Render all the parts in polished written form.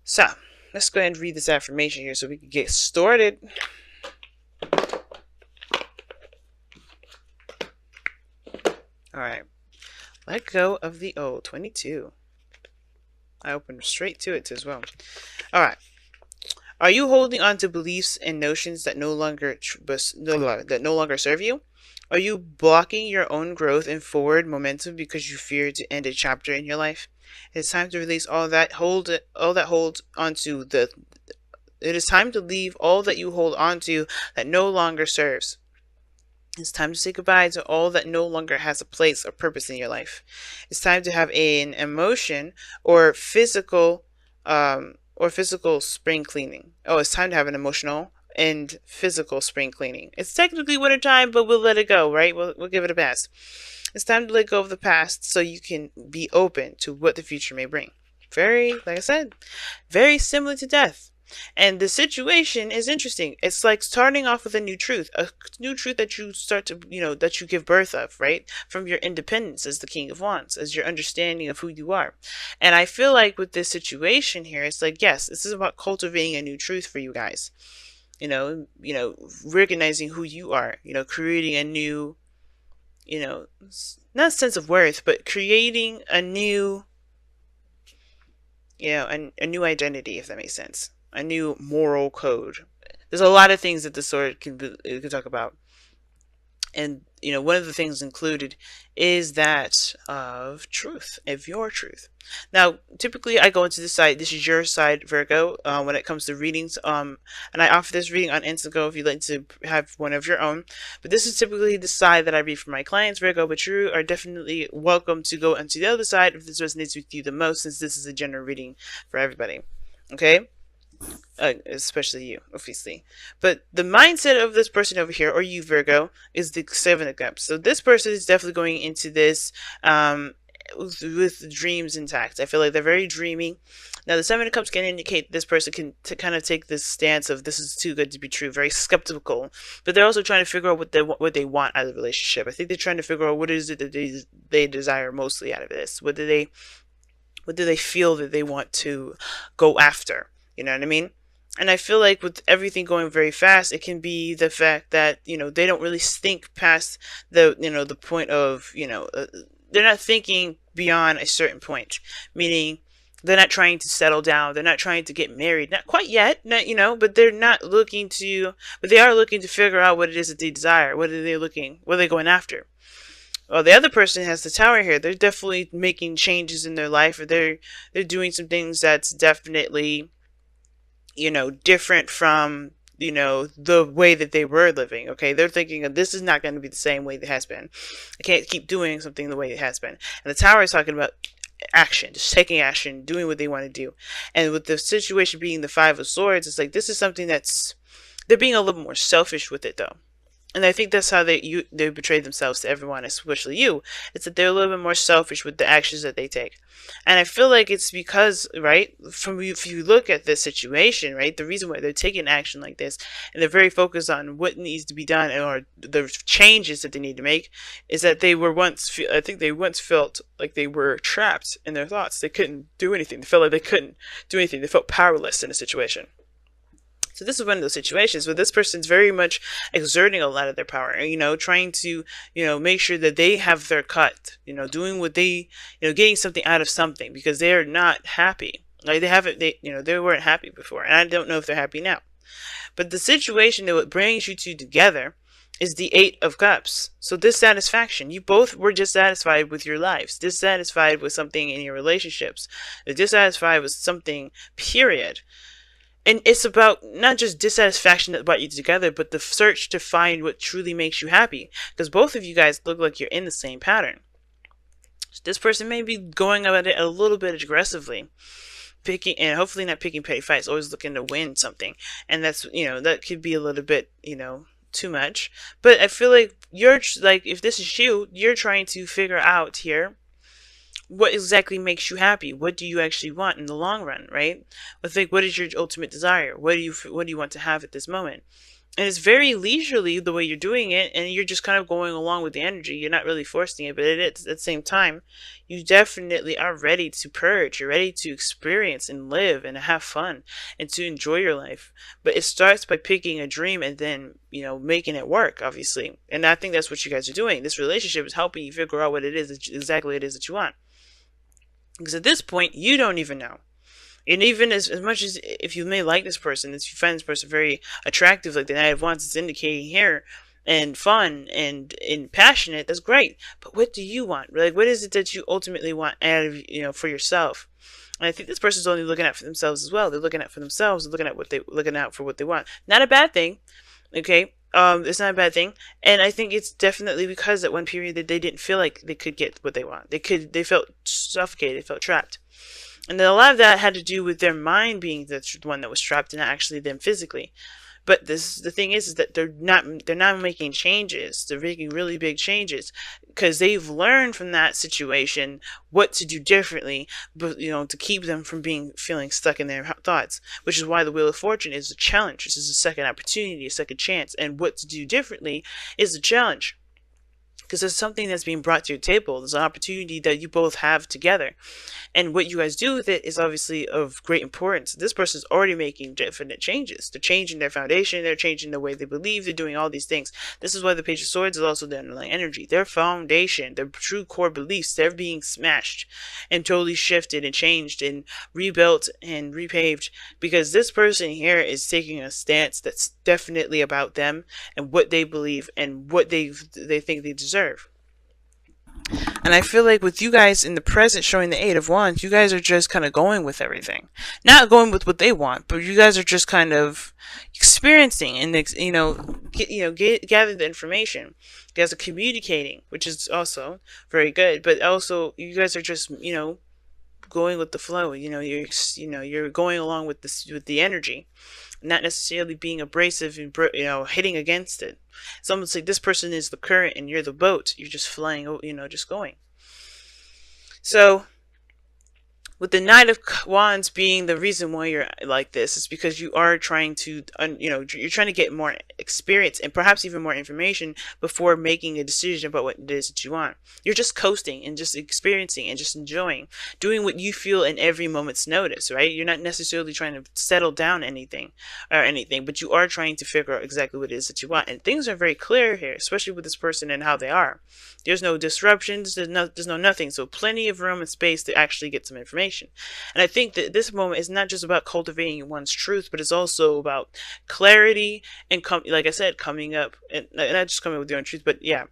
So, let's go ahead and read this affirmation here so we can get started. Alright. Let go of the old. 22. I opened straight to it as well. Alright. Are you holding on to beliefs and notions that no longer serve you? Are you blocking your own growth and forward momentum because you fear to end a chapter in your life? It's time to release all that holds onto the. It is time to leave all that you hold onto that no longer serves. It's time to say goodbye to all that no longer has a place or purpose in your life. It's time to have an emotion or physical spring cleaning. Oh, it's time to have an emotional and physical spring cleaning. It's technically winter time, but we'll let it go, right? We'll give it a pass. It's time to let go of the past so you can be open to what the future may bring. Like I said, very similar to death. And the situation is interesting. It's like starting off with a new truth that you start to, that you give birth of, right? From your independence as the King of Wands, as your understanding of who you are. And I feel like with this situation here, it's like, yes, this is about cultivating a new truth for you guys. Recognizing who you are, creating a new, not sense of worth, but creating a new, a new identity, if that makes sense. A new moral code. There's a lot of things that the sword can talk about. And, one of the things included is that of truth, of your truth. Now, typically I go into this side. This is your side, Virgo, when it comes to readings. And I offer this reading on Instago if you'd like to have one of your own. But this is typically the side that I read for my clients, Virgo. But you are definitely welcome to go onto the other side if this resonates with you the most, since this is a general reading for everybody. Okay? Especially you, obviously. But the mindset of this person over here, or you, Virgo, is the Seven of Cups. So this person is definitely going into this with dreams intact. I feel like they're very dreamy. Now, the Seven of Cups can indicate this person can kind of take this stance of this is too good to be true, very skeptical. But they're also trying to figure out what they want out of the relationship. I think they're trying to figure out what is it that they desire mostly out of this. What do they feel that they want to go after? You know what I mean? And I feel like with everything going very fast, it can be the fact that, they don't really think past the point of, they're not thinking beyond a certain point. Meaning, they're not trying to settle down. They're not trying to get married. Not quite yet, but they're not looking to, but they are looking to figure out what it is that they desire. What are they going after? Well, the other person has the Tower here. They're definitely making changes in their life, or they're doing some things that's definitely, different from, the way that they were living. Okay, they're thinking this is not going to be the same way it has been. I can't keep doing something the way it has been. And the Tower is talking about action, just taking action, doing what they want to do. And with the situation being the Five of Swords, it's like this is something they're being a little more selfish with it, though. And I think that's how they betray themselves to everyone, especially you. It's that they're a little bit more selfish with the actions that they take. And I feel like it's because, right, if you look at this situation, right, the reason why they're taking action like this, and they're very focused on what needs to be done or the changes that they need to make, is that they once felt like they were trapped in their thoughts. They couldn't do anything. They felt like they couldn't do anything. They felt powerless in a situation. So this is one of those situations where this person's very much exerting a lot of their power, trying to, make sure that they have their cut, doing what they, getting something out of something, because they're not happy. Like they weren't happy before, and I don't know if they're happy now. But the situation that brings you two together is the Eight of Cups. So dissatisfaction. You both were dissatisfied with your lives, dissatisfied with something in your relationships, dissatisfied with something, period. And it's about not just dissatisfaction that brought you together, but the search to find what truly makes you happy. Because both of you guys look like you're in the same pattern. This person may be going about it a little bit aggressively, and hopefully not picking petty fights, always looking to win something. And that's, that could be a little bit, too much. But I feel like if this is you, you're trying to figure out here what exactly makes you happy. What do you actually want in the long run, right? What is your ultimate desire? What do you want to have at this moment? And it's very leisurely the way you're doing it, and you're just kind of going along with the energy. You're not really forcing it, but at the same time, you definitely are ready to purge. You're ready to experience and live and have fun and to enjoy your life. But it starts by picking a dream and then, making it work, obviously. And I think that's what you guys are doing. This relationship is helping you figure out what it is, exactly what it is that you want. Because at this point, you don't even know. And even as much as if you may like this person, if you find this person very attractive, like the Knight of Wands is indicating here, and fun and passionate, that's great. But what do you want? Like, what is it that you ultimately want out of, for yourself? And I think this person's only looking out for themselves as well. They're looking out for themselves, looking out for what they want. Not a bad thing, okay? It's not a bad thing, and I think it's definitely because at one period that they didn't feel like they could get what they want. They felt suffocated, they felt trapped. And then a lot of that had to do with their mind being the one that was trapped and not actually them physically. But the thing is that they're not making changes. They're making really big changes because they've learned from that situation what to do differently, but to keep them from feeling stuck in their thoughts. Which is why the Wheel of Fortune is a challenge. This is a second opportunity, a second chance, and what to do differently is a challenge. Because there's something that's being brought to your table. There's an opportunity that you both have together. And what you guys do with it is obviously of great importance. This person's already making definite changes. They're changing their foundation. They're changing the way they believe. They're doing all these things. This is why the Page of Swords is also the underlying energy. Their foundation, their true core beliefs, they're being smashed and totally shifted and changed and rebuilt and repaved. Because this person here is taking a stance that's definitely about them and what they believe and what they think they deserve. And I feel like with you guys in the present showing the Eight of Wands, you guys are just kind of going with everything. Not going with what they want, but you guys are just kind of experiencing and, gather the information. You guys are communicating, which is also very good. But also, you guys are just, going with the flow. You're going along with the energy. Not necessarily being abrasive and hitting against it. It's almost like this person is the current and you're the boat. You're just flying, just going. So with the Knight of Wands being the reason why you're like this is because you are trying to, you're trying to get more experience and perhaps even more information before making a decision about what it is that you want. You're just coasting and just experiencing and just enjoying, doing what you feel in every moment's notice, right? You're not necessarily trying to settle down anything, but you are trying to figure out exactly what it is that you want. And things are very clear here, especially with this person and how they are. There's no disruptions, there's no nothing, so plenty of room and space to actually get some information. And I think that this moment is not just about cultivating one's truth, but it's also about clarity and, like I said, coming up, and not just coming up with your own truth, but yeah,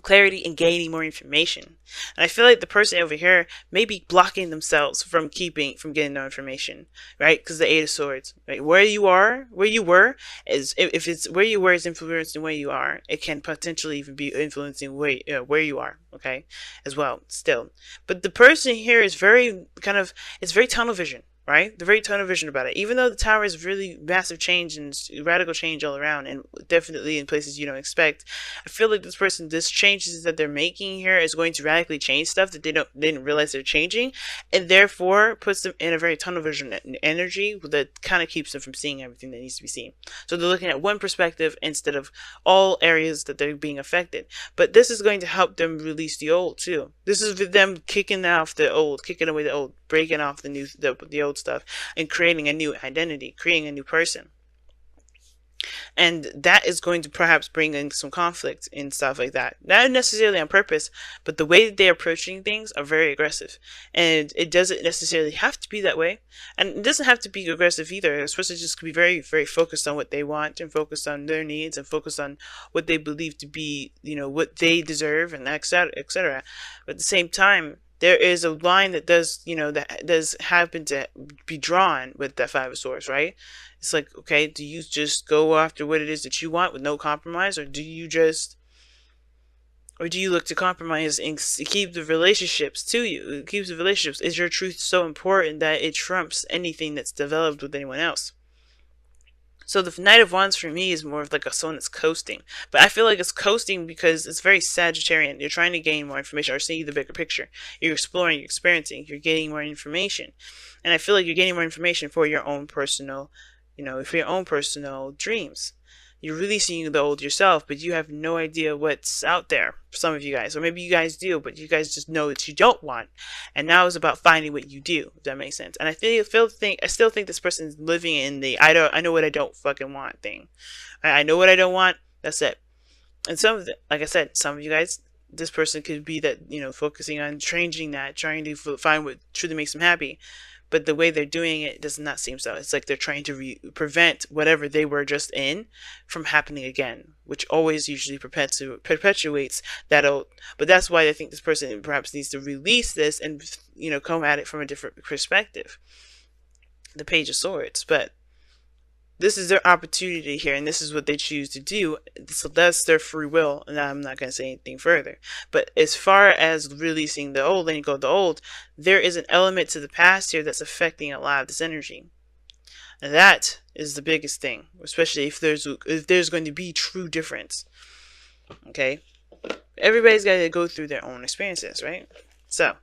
clarity and gaining more information. And I feel like the person over here may be blocking themselves from getting no information, right? Because the Eight of Swords, right? Where you were is, if it's where you were is influencing where you are, it can potentially even be influencing where you are, okay, as well, still. But the person here is it's very tunnel vision. Right? They're very tunnel vision about it. Even though the Tower is really massive change and radical change all around, and definitely in places you don't expect, I feel like this changes that they're making here is going to radically change stuff that they didn't realize they're changing, and therefore puts them in a very tunnel vision energy that kind of keeps them from seeing everything that needs to be seen. So they're looking at one perspective instead of all areas that they're being affected. But this is going to help them release the old too. This is them kicking away the old, breaking off the old stuff and creating a new identity, creating a new person. And that is going to perhaps bring in some conflict and stuff like that. Not necessarily on purpose, but the way that they're approaching things are very aggressive. And it doesn't necessarily have to be that way. And it doesn't have to be aggressive either. It's supposed to just be very, very focused on what they want and focused on their needs and focused on what they believe to be, what they deserve and etc., etc. But at the same time, there is a line that does happen to be drawn with that Five of Swords, right? It's like, okay, do you just go after what it is that you want with no compromise, or do you look to compromise and keep the relationships to you? It keeps the relationships. Is your truth so important that it trumps anything that's developed with anyone else? So the Knight of Wands for me is more of like someone that's coasting. But I feel like it's coasting because it's very Sagittarian. You're trying to gain more information or see the bigger picture. You're exploring, you're experiencing, you're getting more information. And I feel like you're getting more information for your own personal, dreams. You're releasing the old yourself, but you have no idea what's out there for some of you guys. Or maybe you guys do, but you guys just know that you don't want. And now it's about finding what you do, if that makes sense. And I still think this person is living in the I know what I don't fucking want thing. I know what I don't want. That's it. And some of the, like I said, some of you guys, this person could be that, focusing on changing that, trying to find what truly makes them happy. But the way they're doing it does not seem so. It's like they're trying to prevent whatever they were just in from happening again, which always usually perpetuates that old. But that's why I think this person perhaps needs to release this and, come at it from a different perspective. The Page of Swords. But this is their opportunity here, and this is what they choose to do. So that's their free will, and I'm not going to say anything further. But as far as releasing the old, letting go of the old, there is an element to the past here that's affecting a lot of this energy. And that is the biggest thing, especially if there's going to be true difference. Okay? Everybody's got to go through their own experiences, right? So,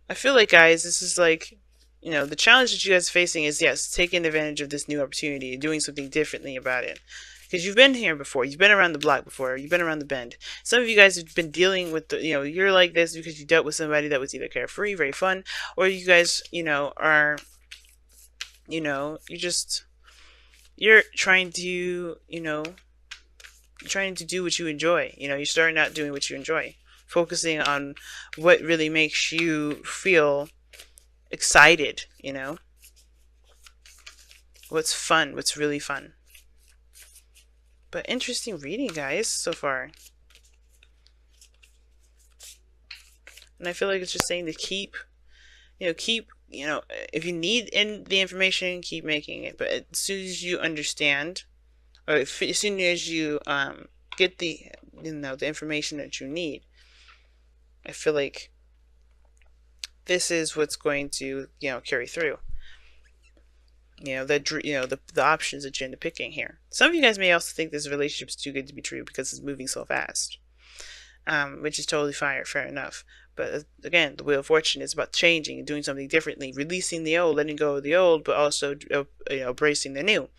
I feel like, guys, this is like, the challenge that you guys are facing is, yes, taking advantage of this new opportunity and doing something differently about it. Because you've been here before. You've been around the block before. You've been around the bend. Some of you guys have been dealing with, you're like this because you dealt with somebody that was either carefree, very fun, or you guys, are, you're trying to, trying to do what you enjoy. You're starting out doing what you enjoy. Focusing on what really makes you feel excited, what's fun, what's really fun. But interesting reading, guys, so far. And I feel like it's just saying to keep, if you need the information, keep making it. But as soon as you understand, or as soon as you get the, the information that you need, I feel like this is what's going to, carry through. The options that you're into picking here. Some of you guys may also think this relationship is too good to be true because it's moving so fast, which is totally fair enough. But again, the Wheel of Fortune is about changing and doing something differently, releasing the old, letting go of the old, but also embracing the new.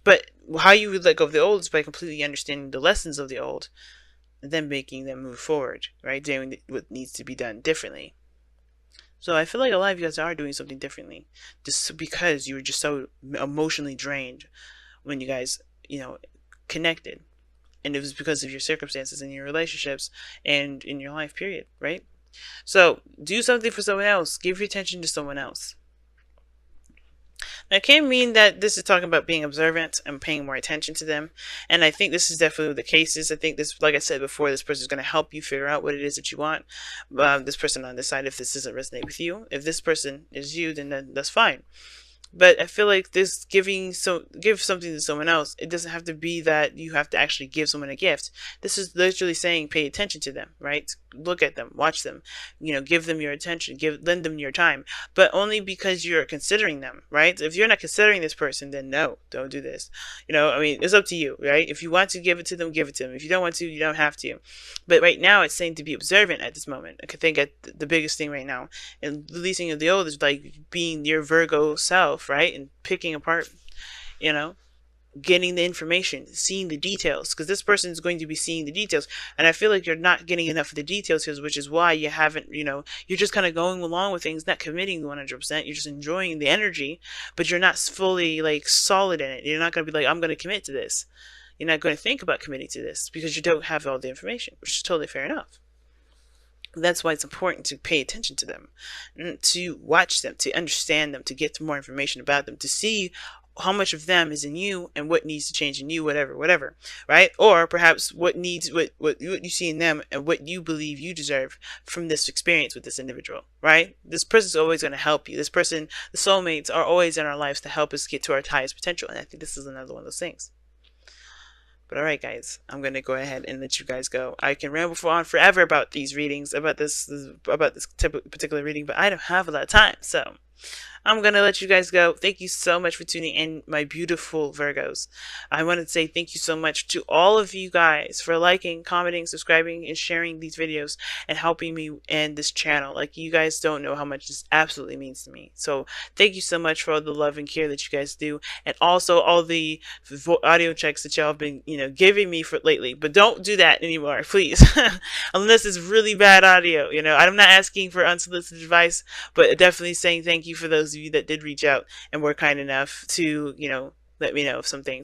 But how you would let go of the old is by completely understanding the lessons of the old, and then making them move forward, right? Doing what needs to be done differently. So I feel like a lot of you guys are doing something differently, just because you were just so emotionally drained when you guys, connected. And it was because of your circumstances and your relationships and in your life, period, right? So do something for someone else. Give your attention to someone else. Now, it can mean that this is talking about being observant and paying more attention to them. And I think this is definitely the cases. I think this, like I said before, this person is going to help you figure out what it is that you want. This person on this side, if this doesn't resonate with you. If this person is you, then that's fine. But I feel like this give something to someone else. It doesn't have to be that you have to actually give someone a gift. This is literally saying pay attention to them, right? Look at them, watch them, give them your attention, lend them your time, but only because you're considering them, right? If you're not considering this person, then no, don't do this. It's up to you, right? If you want to give it to them, give it to them. If you don't want to, you don't have to. But right now, it's saying to be observant at this moment. I think the biggest thing right now, and releasing of the old is like being your Virgo self, right? And picking apart, getting the information, seeing the details, because this person is going to be seeing the details. And I feel like you're not getting enough of the details here, which is why you haven't, you're just kind of going along with things, not committing 100%. You're just enjoying the energy, but you're not fully like solid in it. You're not going to be like, I'm going to commit to this. You're not going to think about committing to this because you don't have all the information, which is totally fair enough. That's why it's important to pay attention to them, to watch them, to understand them, to get more information about them, to see how much of them is in you and what needs to change in you, whatever, right? Or perhaps what you see in them and what you believe you deserve from this experience with this individual, right? This person's always going to help you. This person, the soulmates, are always in our lives to help us get to our highest potential. And I think this is another one of those things. But alright, guys, I'm going to go ahead and let you guys go. I can ramble on forever about these readings, about this particular reading, but I don't have a lot of time. So I'm going to let you guys go. Thank you so much for tuning in, my beautiful Virgos. I want to say thank you so much to all of you guys for liking, commenting, subscribing, and sharing these videos and helping me and this channel. Like, you guys don't know how much this absolutely means to me. So thank you so much for all the love and care that you guys do, and also all the audio checks that y'all have been, giving me for lately. But don't do that anymore, please. Unless it's really bad audio. I'm not asking for unsolicited advice, but definitely saying thank you for those of you that did reach out and were kind enough to, let me know of some things.